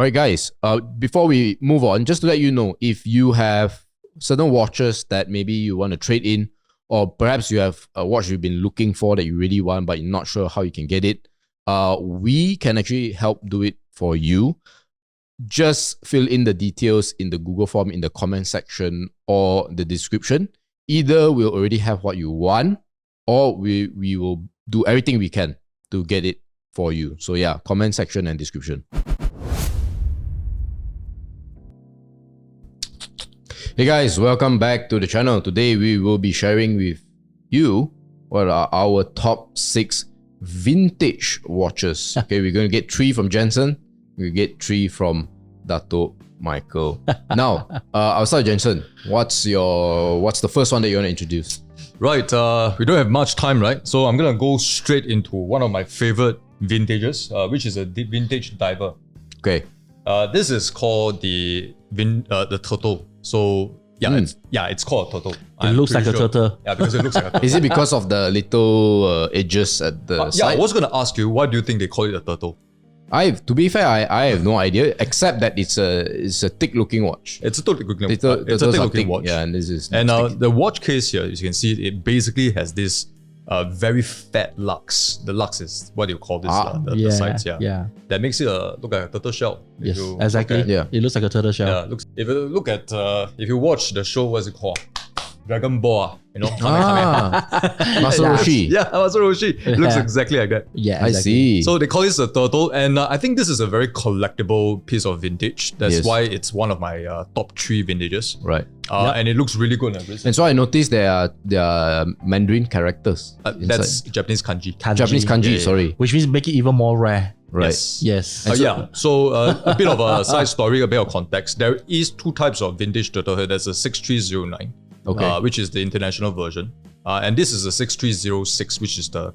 All right, guys. Before we move on, just to let you know, if you have certain watches that maybe you want to trade in, or perhaps you have a watch you've been looking for that you really want, but you're not sure how you can get it, we can actually help do it for you. Just fill in the details in the Google form in the comment section or the description. Either we'll already have what you want, or we will do everything we can to get it for you. So yeah, comment section and description. Hey guys, welcome back to the channel. Today we will be sharing with you what are our top 6 vintage watches. Okay, we're going to get 3 from Jensen. We get 3 from Dato Michael. Now, I'll start with Jensen. What's the first one that you want to introduce? Right, we don't have much time, right? So I'm gonna go straight into one of my favorite vintages, which is a vintage diver. Okay. This is called the turtle. So yeah, it's called a turtle. It looks like a turtle. Yeah, because it looks like a turtle. Is it because of the little edges at the Yeah, side? I was gonna ask you, why do you think they call it a turtle? To be fair, I have no idea, except that it's a thick-looking watch. It's a thick-looking Thick, watch. Yeah, and this is the watch case here, as you can see, it basically has this very fat lux. The lux is what you call this, the sides. Yeah. That makes it look like a turtle shell. Yes, exactly. Yeah. It looks like a turtle shell. Yeah, if you look at if you watch the show, what's it called? Dragon Ball, you know? Master Roshi. Yeah, Master Roshi. It looks exactly like that. Yeah, I exactly. see. So they call this a turtle, and I think this is a very collectible piece of vintage. That's Yes. why it's one of my top 3 vintages. Right. And it looks really good. And so I noticed there are Mandarin characters. That's Japanese kanji. Japanese kanji, Yeah. sorry. Which means make it even more rare. Right. Yes. Yeah. So a bit of a side story, a bit of context. There is 2 types of vintage turtle here. There's a 6309. Okay. Which is the international version. And this is a 6306, which is the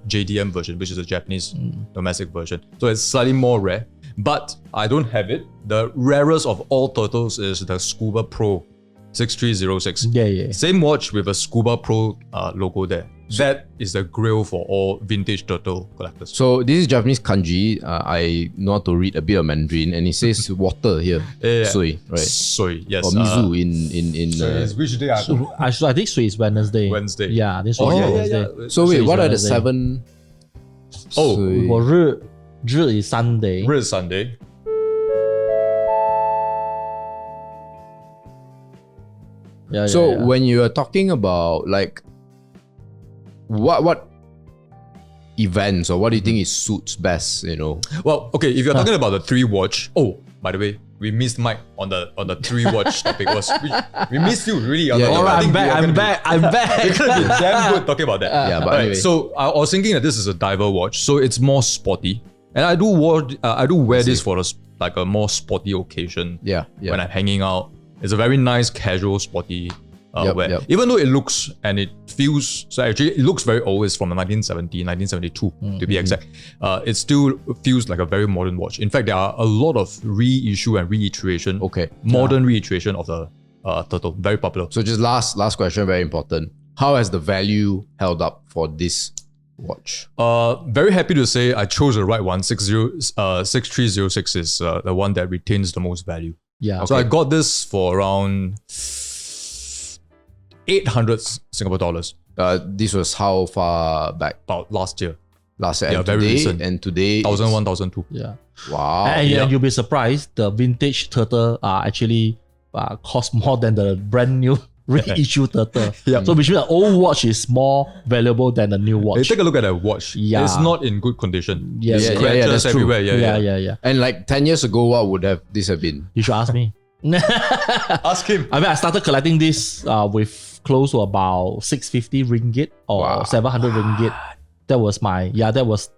JDM version, which is the Japanese domestic version. So it's slightly more rare, but I don't have it. The rarest of all turtles is the Scuba Pro 6306. Yeah. Same watch with a Scuba Pro logo there. That is the grail for all vintage turtle collectors. So this is Japanese kanji. I know how to read a bit of Mandarin, and it says water here. Yeah. Sui, right? Sui, yes. Or mizu in. So it's which day? I think Sui is Wednesday. Wednesday. Yeah, this Oh, is yeah. Wednesday. So wait, Sui what is are the Wednesday. 7? Oh, Sui? 我日 is Sunday. Red Sunday. Yeah. So yeah. when you are talking about like what events or what do you think it suits best, you know? Well, okay, if you're talking about the 3 watch, oh, by the way, we missed Mike on the 3 watch topic. We missed you really. Yeah, All right, I'm back. You're gonna be damn good talking about that. Yeah, but Alright, anyway. so I was thinking that this is a diver watch, so it's more sporty, and I do wear this for like a more sporty occasion. Yeah. When I'm hanging out, it's a very nice, casual, sporty wear. Yep. Even though it looks and it feels, so actually it looks very old. It's from the 1972 to be exact. It still feels like a very modern watch. In fact, there are a lot of reissue and reiteration. Okay. Modern reiteration of the turtle. Very popular. So just last question, very important. How has the value held up for this watch? Very happy to say I chose the right one. 6306 is the one that retains the most value. Yeah. So I got this for around 800 Singapore dollars This was how far back? about last year. Last year. Yeah, And very today, recent. and today 1001, 1002. Yeah. Wow. And yeah. you'll be surprised, the vintage turtle actually cost more than the brand new reissued turtle. Yeah. So which means the old watch is more valuable than the new Hey, watch. take a look at that watch. Yeah. It's not in good condition. Yes. Yeah, Scratches that's true. everywhere. Yeah. And like 10 years ago, what would this have been? You should ask me. Ask him. I mean, I started collecting this with close to about 650 ringgit or Wow. 700 ringgit. That was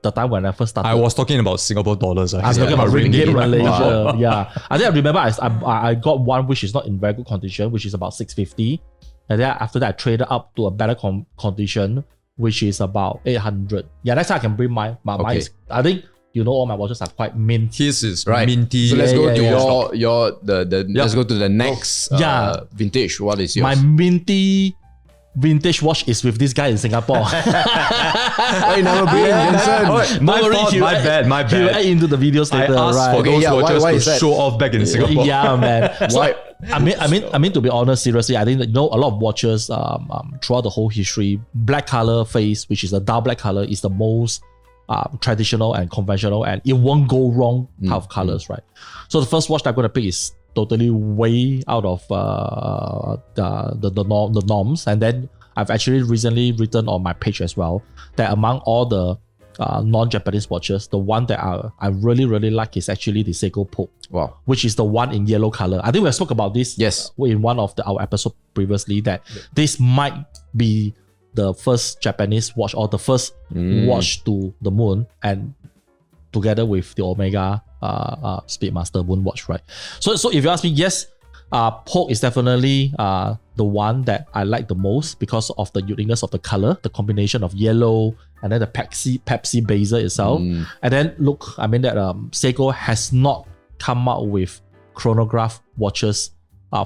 the time when I first started. I was talking about Singapore dollars. I'm talking about ringgit Malaysia. Wow. Yeah, I think I remember I got one which is not in very good condition, which is about 650, and then after that I traded up to a better condition, which is about 800. Yeah, next time I can bring mine. Mine Okay. is, I think all my watches are quite mint. His is Right. minty. So let's go to yeah. let's go to the next Yeah. vintage. What is yours? My minty vintage watch is with this guy in Singapore. Why you never bring Jensen? Alright, My bad. He'll add into the videos I later, asked right? for those yeah, watches why to is that? show off back in Singapore. Yeah, man. So, Why? I mean, to be honest, seriously, I think that, a lot of watches throughout the whole history, black color face, which is a dark black color, is the most traditional and conventional, and it won't go wrong type of colors, right? So the first watch that I'm gonna pick is totally way out of the norms, and then I've actually recently written on my page as well that among all the non-Japanese watches, the one that I really like is actually the Seiko Poke, Wow. which is the one in yellow color. I think we have spoke about this Yes. in one of our episode previously that this might be the first Japanese watch or the first watch to the moon, and together with the Omega Speedmaster moon watch, right? So if you ask me, yes, Poke is definitely the one that I like the most because of the uniqueness of the color, the combination of yellow and then the Pepsi bezel itself. And then look, I mean that Seiko has not come out with chronograph watches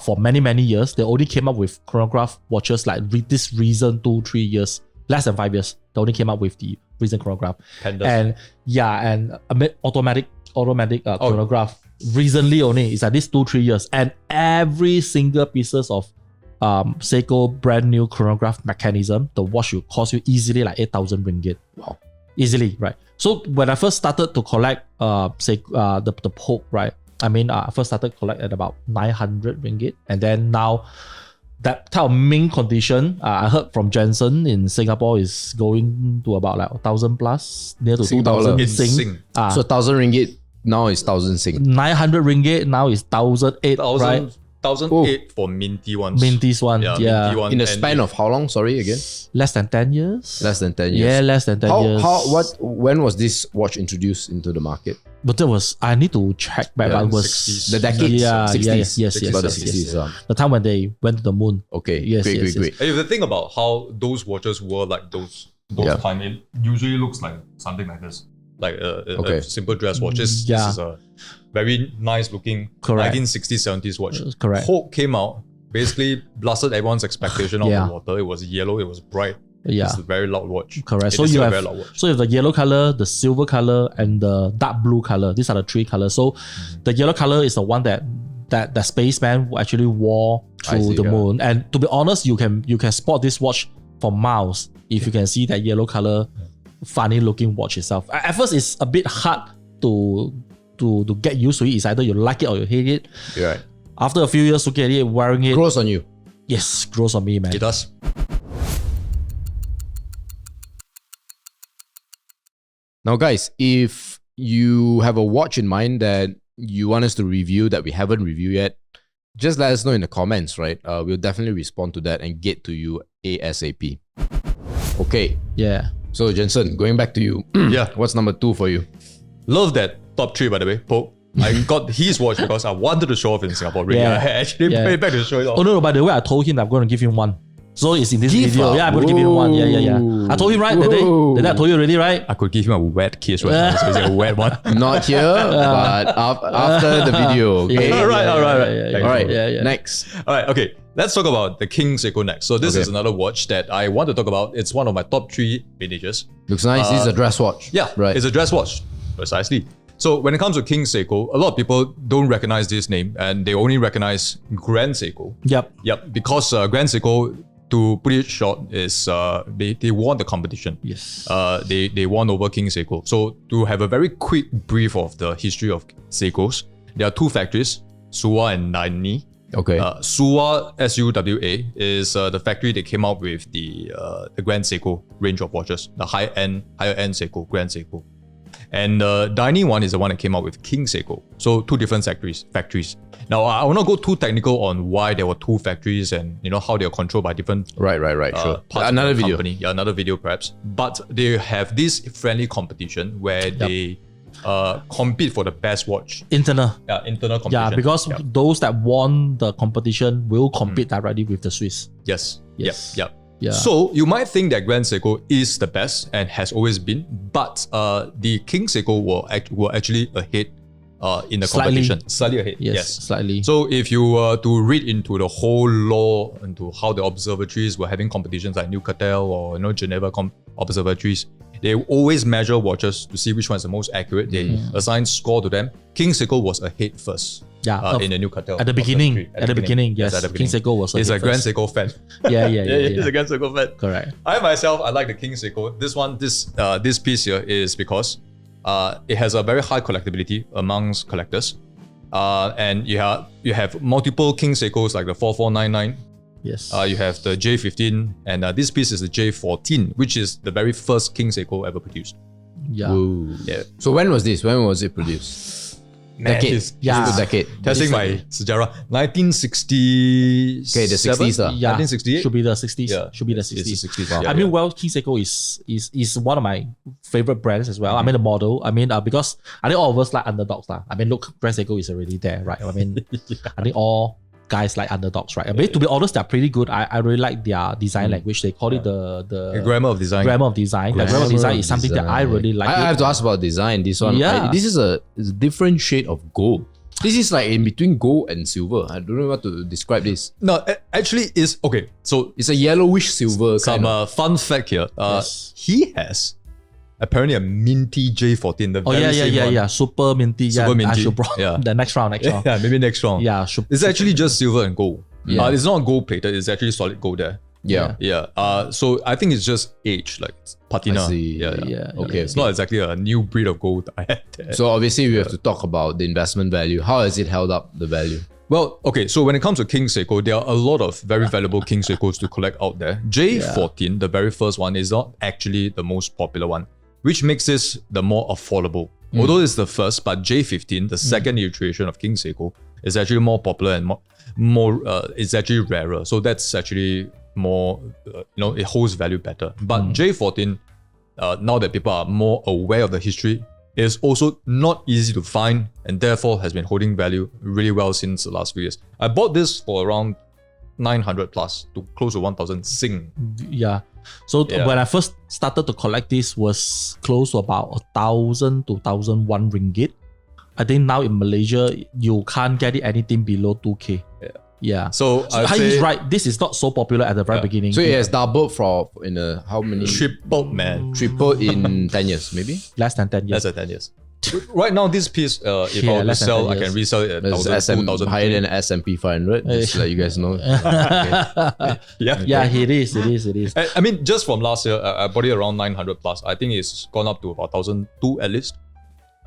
for many years. They only came up with chronograph watches like this recent 2-3 years, less than 5 years. They only came up with the recent chronograph. Pandas. And yeah, and automatic chronograph recently only. It's like this 2-3 years, and every single pieces of Seiko brand new chronograph mechanism, the watch will cost you easily like 8,000 ringgit. Wow. Easily, right? So when I first started to collect the Poke, right? I mean, I first started collect at about 900 ringgit, and then now that type of mint condition, I heard from Jensen in Singapore is going to about like 1,000 plus, near to Sing 2,000 dollar. In Sing. Sing. So 1,000 ringgit now is 1,000 Sing. 900 ringgit now is 1,008, right? 1,008 for minty ones. Minty's one, yeah. minty one. In the And span of how long? Sorry, again. Less than 10 years? Less than 10 years. Yeah, less than 10 years. When was this watch introduced into the market? But that was, I need to check back, Yeah, but it was 60s. The decades, Yeah, 60s. yes, About the yes, 60s. yes. The time when they went to the moon. Okay, Yes, great. yes. And if you think about how those watches were like those Yeah. time, it usually looks like something like this. Like a simple dress watch. This Yeah. is a very nice looking Correct. 1960s, 70s watch. Correct. Poke came out, basically blasted everyone's expectation out Yeah. of the water. It was yellow, it was bright. Yeah. It's a very loud watch. Correct. It So is you a have very loud watch. the yellow color, the silver color, and the dark blue color. These are the three colors. So the yellow color is the one that spaceman actually wore I to see, the yeah. moon. And to be honest, you can spot this watch from miles if you can see that yellow color, funny looking watch itself. At first, it's a bit hard to get used to it. It's either you like it or you hate it. You're right. After a few years looking at it, wearing it, Grows on you. yes, grows on me, man. It does. Now, guys, if you have a watch in mind that you want us to review that we haven't reviewed yet, just let us know in the comments, right? We'll definitely respond to that and get to you ASAP. Okay, Yeah. so Jensen, going back to you. Yeah. What's number 2 for you? Love that top 3, by the way. Poke. I got his watch because I wanted to show off in Singapore. Really. Yeah. I actually Yeah. paid back to show it off. Oh no, by the way, I told him I'm going to give him one. So it's in this Give video. up. Yeah, I'm going to give him one. Yeah. I told him, right? That day I told you already, right? I could give him a wet kiss right now. So it's a wet one. Not here, but after the video. Okay. Yeah, All right. yeah. All right. Yeah. Next. All right, okay. Let's talk about the King Seiko next. So this Okay. is another watch that I want to talk about. It's one of my top 3 vintages. Looks nice. This is a dress watch. Yeah, Right. It's a dress watch, precisely. So when it comes to King Seiko, a lot of people don't recognize this name and they only recognize Grand Seiko. Yep. Yep, because Grand Seiko, to put it short, is they won the competition. Yes. They won over King Seiko. So to have a very quick brief of the history of Seikos, there are 2 factories, Suwa and Daini. Okay. Suwa, SUWA, is the factory that came out with the Grand Seiko range of watches, the higher end Seiko, Grand Seiko. And the Daini one is the one that came out with King Seiko. So 2 different factories. Now I will not go too technical on why there were 2 factories and how they are controlled by different right. Sure. parts Another of the video. company. Yeah, another video perhaps. But they have this friendly competition where they compete for the best watch. Internal. Yeah, internal competition. Yeah, because Yeah. those that won the competition will compete directly with the Swiss. Yes. Yes. Yep. Yeah. So you might think that Grand Seiko is the best and has always been, but the King Seiko were actually ahead in the Slightly. competition. Slightly ahead. Yes, slightly. So if you were to read into the whole law, into how the observatories were having competitions like Newcastle or Geneva observatories, they always measure watches to see which one is the most accurate. They assign score to them. King Seiko was ahead first. Yeah, In the Newcastle at the beginning. observatory. At the beginning, yes. at the King beginning. Seiko was He's a ahead Grand first. Seiko fan. Yeah. He's a Grand Seiko fan. Correct. I myself, I like the King Seiko. This piece here is because it has a very high collectability amongst collectors. And you have multiple King Seikos like the 4499. Yes. You have the J15, and this piece is the J14, which is the very first King Seiko ever produced. yeah. Whoa. Yeah. So when was this? When was it produced? Decade. he's- Yeah. It's a decade. Testing This- my sejarah. 1960. Okay, the 60s lah. Yeah. 1968? Should be the 60s. Yeah. Should be the It's the 60s. 60s. Wow. Yeah, I mean, yeah. well, King Seiko is one of my favorite brands as well. I mean, the model. I mean, because I think all of us like underdogs lah. I mean, look, Grand Seiko is already there, right? I mean, I think all guys like underdogs, right? I mean, to be honest, they're pretty good. I really like their design language. They call it the Grammar of design. grammar of design. The grammar of design is something that I really like. I have to ask about design. This one, Yeah. this is a different shade of gold. This is like in between gold and silver. I don't know what to describe this. No, actually, is okay. So It's a yellowish silver some kind of. fun fact here. Yes. He has apparently a minty J14. The Oh very same one. yeah. Super minty. Super I minty. should brought Yeah. the next round. Yeah, maybe next round. Yeah, It's actually just silver and gold. Yeah. It's not gold plated. It's actually solid gold there. Yeah. Yeah. So I think it's just age, like it's patina. I see. Yeah. Okay. It's not exactly a new breed of gold I had there. So obviously we have to talk about the investment value. How has it held up the value? Well, okay, so when it comes to King Seiko, there are a lot of very valuable King Seikos to collect out there. J14, the very first one, is not actually the most popular one, which makes this the more affordable. Although it's the first, but J15, the second iteration of King Seiko, is actually more popular and more it's actually rarer. So that's actually more, it holds value better. But J14, now that people are more aware of the history, is also not easy to find and therefore has been holding value really well since the last few years. I bought this for around 900 plus to close to 1,000 Sing. Yeah. So Yeah. when I first started to collect this was close to about 1,000 to 1,001 ringgit. I think now in Malaysia you can't get it anything below 2K. Yeah. So I'd he's say right. This is not so popular at the very beginning. So it has doubled in how many? tripled, man. Tripled in 10 years, maybe? Less than 10 years. Less than 10 years. Right now, this piece, if Yeah, I were to less than sell, 10 I can years. resell it at It's 1,000, 2,000. higher than S&P 500, just to let you guys know. Yeah. Yeah, it is. I mean, just from last year, I bought it around 900 plus. I think it's gone up to about 1,002 at least.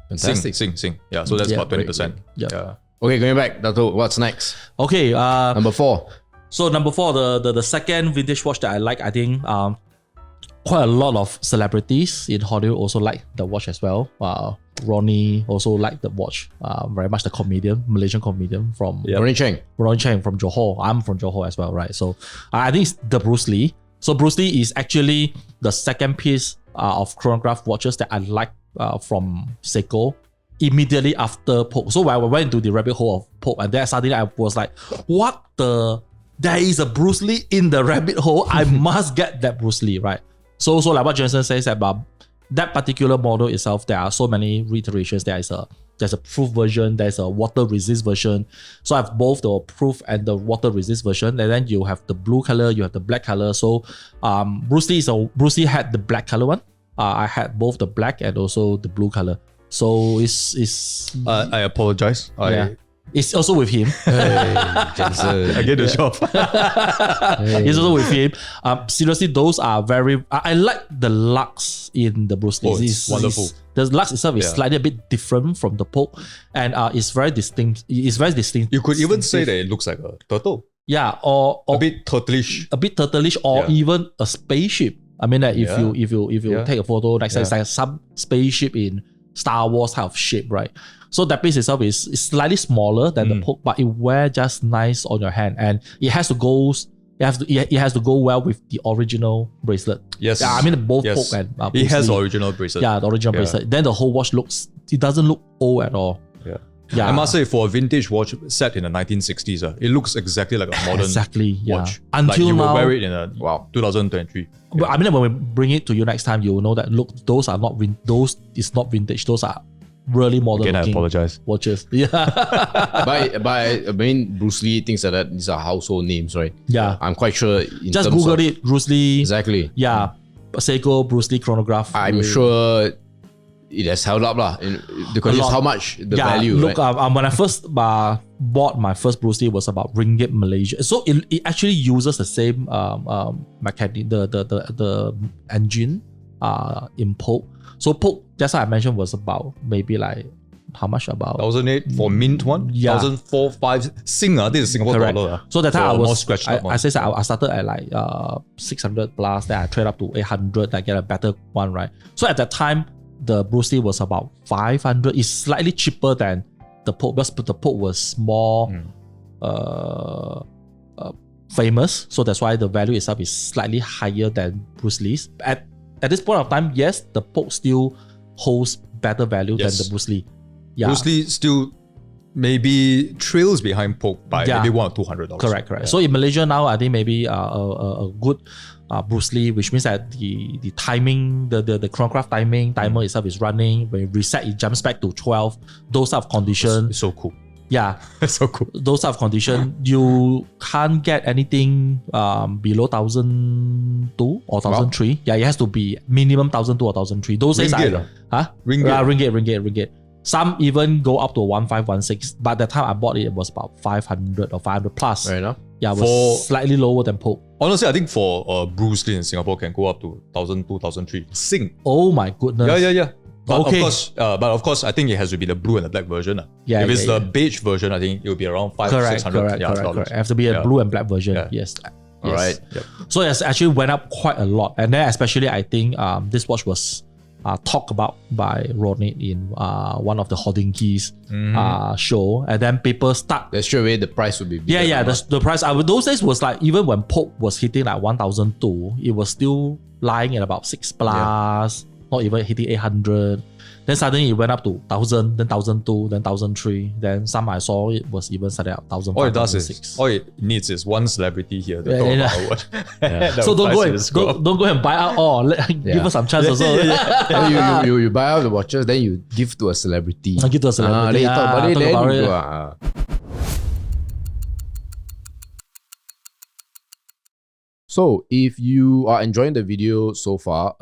Fantastic. Sing. Yeah, so that's Yeah, about 20%. great. Yeah. Okay, going back, Dato, what's next? Okay, Number 4. so number 4, the second vintage watch that I like, I think quite a lot of celebrities in Hollywood also like the watch as well. Ronnie also liked the watch, very much the comedian, Malaysian comedian from Ronnie Cheng. Ronnie Cheng from Johor. I'm from Johor as well, right? So I think it's the Bruce Lee. So Bruce Lee is actually the second piece of chronograph watches that I like from Seiko immediately after Pope. So when I went into the rabbit hole of Pope, and then suddenly I was like, what the? There is a Bruce Lee in the rabbit hole. I must get that Bruce Lee, right? So like what Jensen says about that particular model itself, there are so many reiterations. There's a proof version, there's a water resist version. So I have both the proof and the water resist version, and then you have the blue color, you have the black color. So Bruce Lee had the black color one. I had both the black and also the blue color. So it's I apologize. it's also with him. I get the shop. It's also with him. Seriously, those are very. I like the Lux in the Bruce Lee. Oh, it's wonderful. The Lux itself is Yeah. slightly a bit different from the Pope, and it's very distinct. It's very distinct. You could even say that it looks like a turtle. Yeah, or A bit turtleish. turtleish, or Yeah. even a spaceship. I mean, like if Yeah. you Yeah. take a photo, like say it's like some spaceship in Star Wars type of shape, right? So that piece itself is slightly smaller than the Pope, but it wears just nice on your hand, and it has to go. It has to go well with the original bracelet. Yes. Yeah, I mean both Yes. Pope and It Bruce has Lee. original bracelet. Yeah, the original Yeah. bracelet. Then the whole watch it doesn't look old at all. Yeah. Yeah, I must say, for a vintage watch set in the 1960s, it looks exactly like a modern exactly. Yeah. watch. Until like you now, will wear it in Wow. 2023. But I mean, when we bring it to you next time, you will know that look, those are not those is not vintage. Those are really modern Again, I looking apologize. watches. Yeah. but I mean, Bruce Lee, things like that, these are household names, right? Yeah. I'm quite sure. In Just terms Google of, it. Bruce Lee. Exactly. Yeah. Seiko, Bruce Lee chronograph. I'm sure it has held up lah, because A it's lot. how much the value. Look, right? when I first bought my first Bruce Lee was about Ringgit Malaysia. So it actually uses the same mechanic, the engine in Polk. So Polk, just like I mentioned, was about maybe like how much about 1,008 for mint one? Yeah. 1,004, 5 Sing, this is Singapore correct. dollar. So that time For I more was scratched up I said I started at like 600 plus, then I trade up to 800, I get a better one, right? So at that time the Bruce Lee was about 500. It's slightly cheaper than the Polk, because the Polk was more famous, so that's why the value itself is slightly higher than Bruce Lee's. At this point of time, yes, the Polk still holds better value Yes. than the Bruce Lee. Yeah, Bruce Lee still maybe trails behind Polk by Yeah. maybe $100 or $200. correct. So in Malaysia now, I think maybe a good Bruce Lee, which means that the timing, the chronograph timer itself is running. When you reset, it jumps back to 12. Those type of condition, It's so cool. yeah, It's so cool. those type of condition, you can't get anything below 1,002 or 1,003. Yeah, it has to be minimum 1,002 or 1,003. Those days, Ringgit, Ringgit. Some even go up to 1,516. But the time I bought it, it was about 500 or 500 plus. Fair enough. Yeah, it was For- slightly lower than Polk. Honestly, I think for Bruce Lee in Singapore can go up to 1,002, 1,003. Sing. Oh my goodness. Yeah. But Okay. of course, I think it has to be the blue and the black version. Yeah, if it's yeah, the beige version, I think it will be around Correct. 600. It has to be a Yeah. blue and black version. Yeah. Yes. All right. So it's actually went up quite a lot. And then especially I think this watch was talked about by Rodney in one of the Hodinkey's show. And then people start Then straight away the price will be bigger. Yeah, the price. Those days was like, even when Polk was hitting like 1,002, it was still lying at about 6 plus, not even hitting 800. Then suddenly it went up to 1,000, then 1,002, then 1,003. Then some I saw it was even started at 1,500. All it does is, all it needs is one celebrity here to talk about our watch. So don't go and buy out all. Give us some chance also. You buy out the watches, then you give to a celebrity. Give to a celebrity. Then you talk about it, talk then about you it. go, So if you are enjoying the video so far,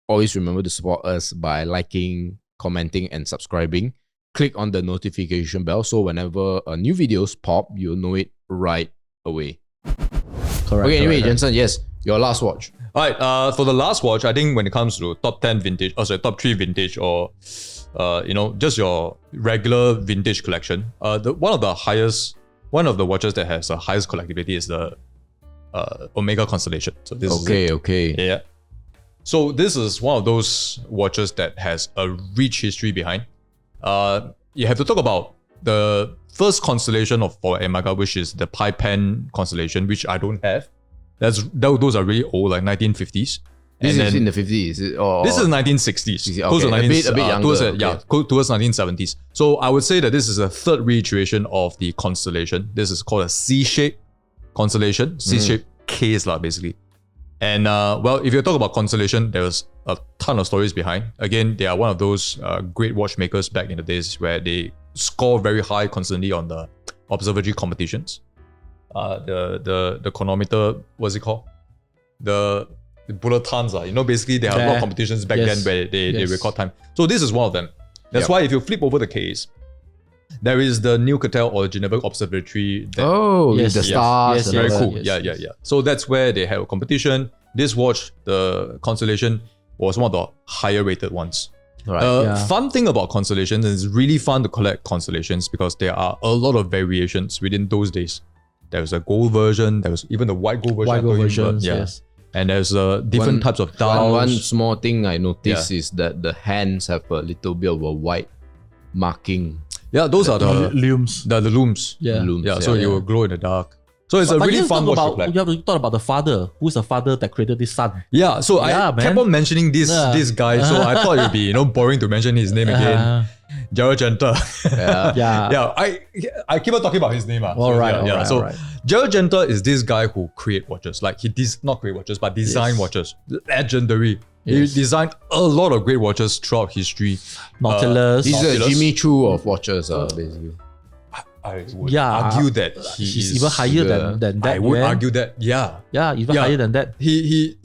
always remember to support us by liking, commenting, and subscribing. Click on the notification bell so whenever new videos pop, you'll know it right away. Correct. Okay, anyway, correct. Jensen, yes, your last watch. All right, for the last watch, I think when it comes to top 10 vintage, top 3 vintage, or just your regular vintage collection, one of the watches that has the highest collectability is the Omega Constellation. So this is it. Okay. Yeah. So this is one of those watches that has a rich history behind. You have to talk about the first constellation for Omega, which is the Pi Pen constellation, which I don't have. Those are really old, like 1950s. This And is then- in the 50s. This is 1960s. Okay, Close to a bit younger, towards 1970s. So I would say that this is a third reiteration of the constellation. This is called a C-shaped constellation. C-shaped case, basically. And if you talk about constellation, there's a ton of stories behind. Again, they are one of those great watchmakers back in the days where they score very high constantly on the observatory competitions. The chronometer, what's it called? The bulletins, basically they have a lot of competitions back then where they record time. So this is one of them. That's why if you flip over the case, there is the Newcastle or Geneva Observatory. Oh, Yes, the yes, stars. yes, and Very all cool. that. Yeah. So that's where they have a competition. This watch, the Constellation, was one of the higher rated ones. Right. Fun thing about constellations is it's really fun to collect constellations because there are a lot of variations within those days. There was a gold version. There was even the white gold version. White I gold told you versions, about, yes. And there's different types of dials. One small thing I noticed is that the hands have a little bit of a white marking. Yeah, those are the Looms. looms. Yeah. Looms, Yeah, so yeah. it will glow in the dark. So it's a But really you fun talk watch to about, collect. you have to talk about the father. Who's the father that created this son? Yeah, so Yeah, I man. kept on mentioning this guy, so I thought it would be boring to mention his name again. Gerald Genter. Yeah. I keep on talking about his name. Alright. So Gerald Genter is this guy who create watches. Like he not create watches, but design watches. Legendary. Yes. He designed a lot of great watches throughout history. Nautilus. He's a Nautilus. Jimmy Choo of watches, basically. I would Yeah, argue that He's is even higher than that. I would yeah. argue that, yeah. Yeah, even Yeah. higher than that. He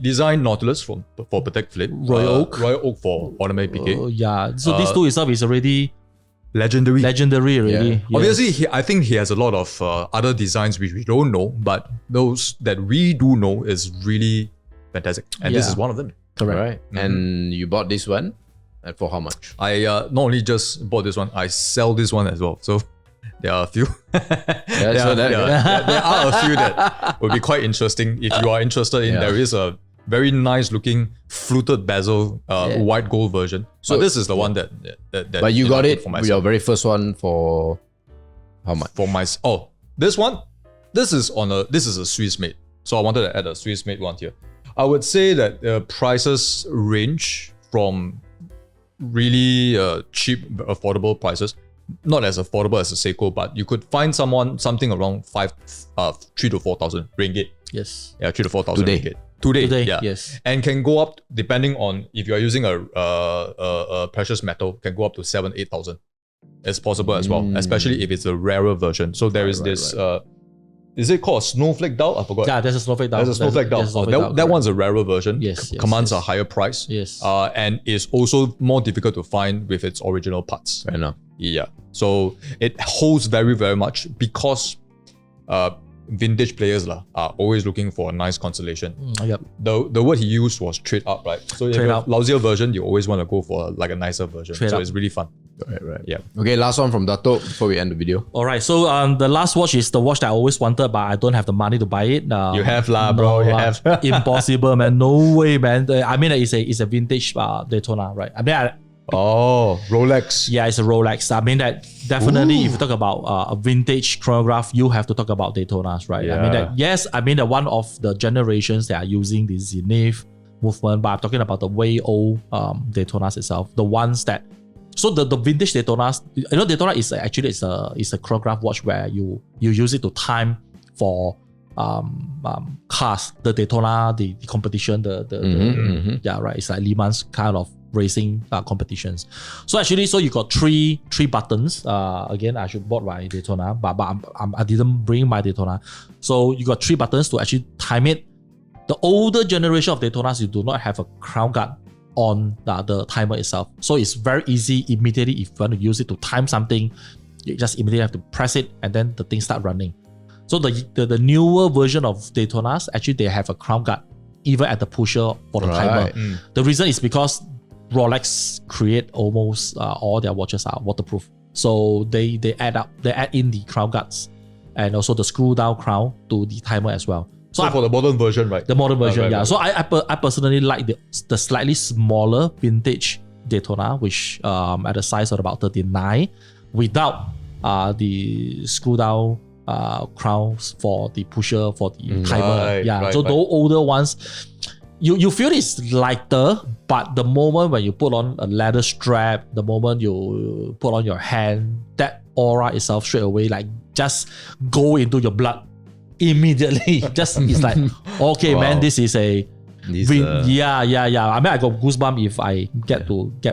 designed Nautilus for Patek Philippe. Royal Oak. Royal Oak for Audemars Piguet. Yeah. So these two itself is already Legendary. legendary already. Yeah. Yes. Obviously, I think he has a lot of other designs which we don't know, but those that we do know is really fantastic. And this Yeah. is one of them. Correct. Right. And you bought this one, and for how much? I not only just bought this one, I sell this one as well. So there are a few. there, so that- there are a few that will be quite interesting if you are interested in. Yeah. There is a very nice looking fluted bezel white gold version. So this is the one that But you got I it took for your myself. very first one for how much? For my this one, this is a Swiss made. So I wanted to add a Swiss made one here. I would say that the prices range from really cheap, affordable prices, not as affordable as a Seiko, but you could find something around 3 to 4,000 ringgit. Yes. Yeah, 3 to 4,000 Today. ringgit. Today, yeah. Yes. And can go up depending on if you are using a precious metal, can go up to 7,000-8,000. It's possible as well, especially if it's a rarer version. So there is this. Is it called a snowflake dial? I forgot. Yeah, there's a snowflake dial. There's a snowflake dial. There's a snowflake dial, That correct. one's a rarer version. Yes, yes, commands yes. a higher price. Yes. And is also more difficult to find with its original parts. Fair enough. Yeah. So it holds very, very much because vintage players are always looking for a nice constellation. Yep. The word he used was trade up, right? So if Trade you have up. lousier version, you always want to go for like a nicer version. Trade so up. it's really fun. Right. Yeah. Okay, last one from Dato before we end the video. All right. So the last watch is the watch that I always wanted, but I don't have the money to buy it. You have lah, bro. You have. Impossible, man. No way, man. I mean, it's a vintage Daytona, right? I mean, Oh, Rolex. yeah, it's a Rolex. I mean that definitely. If you talk about a vintage chronograph, you have to talk about Daytonas, right? I mean Yeah. that. Yes, I mean that one of the generations that are using the Zenith movement, but I'm talking about the way old Daytonas itself, the ones that. So the vintage Daytonas, Daytona is actually it's a chronograph watch where you use it to time for cars, the Daytona, the competition, yeah, right. It's like Le Mans kind of racing competitions. So actually, so you got three buttons. Again, I should bought my Daytona, but I didn't bring my Daytona. So you got 3 buttons to actually time it. The older generation of Daytonas, you do not have a crown guard on the timer itself. So it's very easy immediately if you want to use it to time something, you just immediately have to press it and then the thing start running. So the newer version of Daytonas, actually they have a crown guard even at the pusher for the timer. The reason is because Rolex create almost all their watches are waterproof. So they add in the crown guards and also the screw down crown to the timer as well. So for the modern version, right? The modern version, right, yeah. right. So I personally like the slightly smaller vintage Daytona, which at a size of about 39, without the screw down crowns for the pusher for the timer. Right, Yeah. right, So right. those older ones, you feel it's lighter, but the moment when you put on a leather strap, the moment you put on your hand, that aura itself straight away like just go into your blood immediately. Just it's like, okay, man, this is a yeah. I mean, I got goosebumps if I get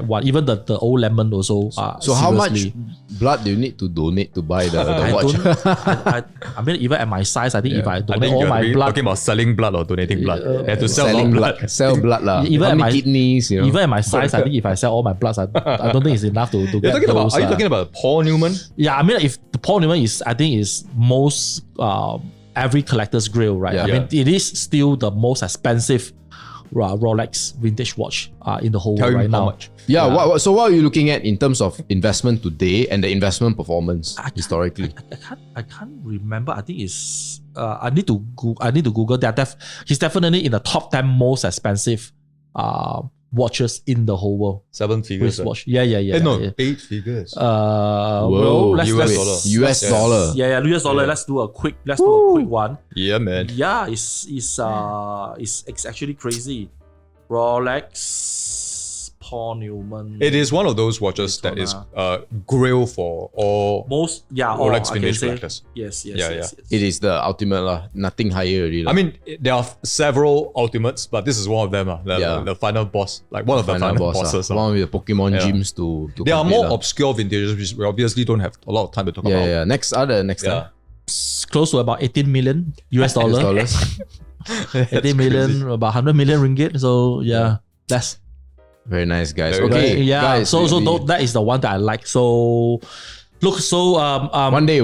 one. Even the old lemon also. So how much seriously. blood do you need to donate to buy the I watch? I mean, even at my size, I think if I I donate think all you're my really blood, talking about selling blood or donating blood. You have to sell a lot Selling of blood. blood. Sell blood lah. Even How at many my- kidneys, you know? even at my size, I think if I sell all my bloods, I don't think it's enough to You're get talking about, those. are you talking about Paul Newman? Yeah, I mean, if the Paul Newman I think is most every collector's grail, right? Yeah. I mean, it is still the most expensive Rolex vintage watch in the whole Tell world him right how now. much. Yeah, so what are you looking at in terms of investment today and the investment performance historically? I can't remember. I think it's I need to Google that. He's definitely in the top 10 most expensive watches in the whole world. 7 figures. Wristwatch. Yeah. No, yeah. 8 figures. Well, let's US let's- dollar. US dollar. Yeah, US dollar. Yeah. Let's do a quick one. Yeah, man. Yeah, it's actually crazy. Rolex Paul Newman. It is one of those watches that is grail for all most all Rolex I can vintage say. collectors. Yes, Yeah, yes. It is the ultimate lah. Nothing higher really. I mean, there are several ultimates, but this is one of them. The final boss, like one of the final bosses. One with the Pokemon gyms to There are complete more obscure vintages, which we obviously don't have a lot of time to talk about. Yeah. Next time. It's close to about 18 million US dollar. dollars. 18 million, about 100 million ringgit. So yeah, that's Very nice, guys. Very Okay, nice. Yeah. guys. So that is the one that I like. So look, so one day.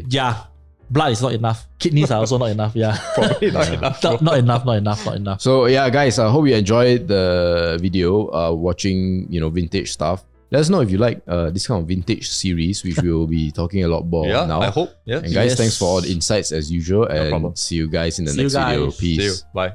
yeah, blood is not enough. Kidneys are also not enough. Yeah, Probably not enough. not enough. So yeah, guys. I hope you enjoyed the video. Watching vintage stuff. Let us know if you like this kind of vintage series, which we will be talking a lot more Yeah, now. I hope. Yeah. And guys, Yes. thanks for all the insights as usual. And problem. see you guys in the See you next video. guys. Peace. See you. Bye.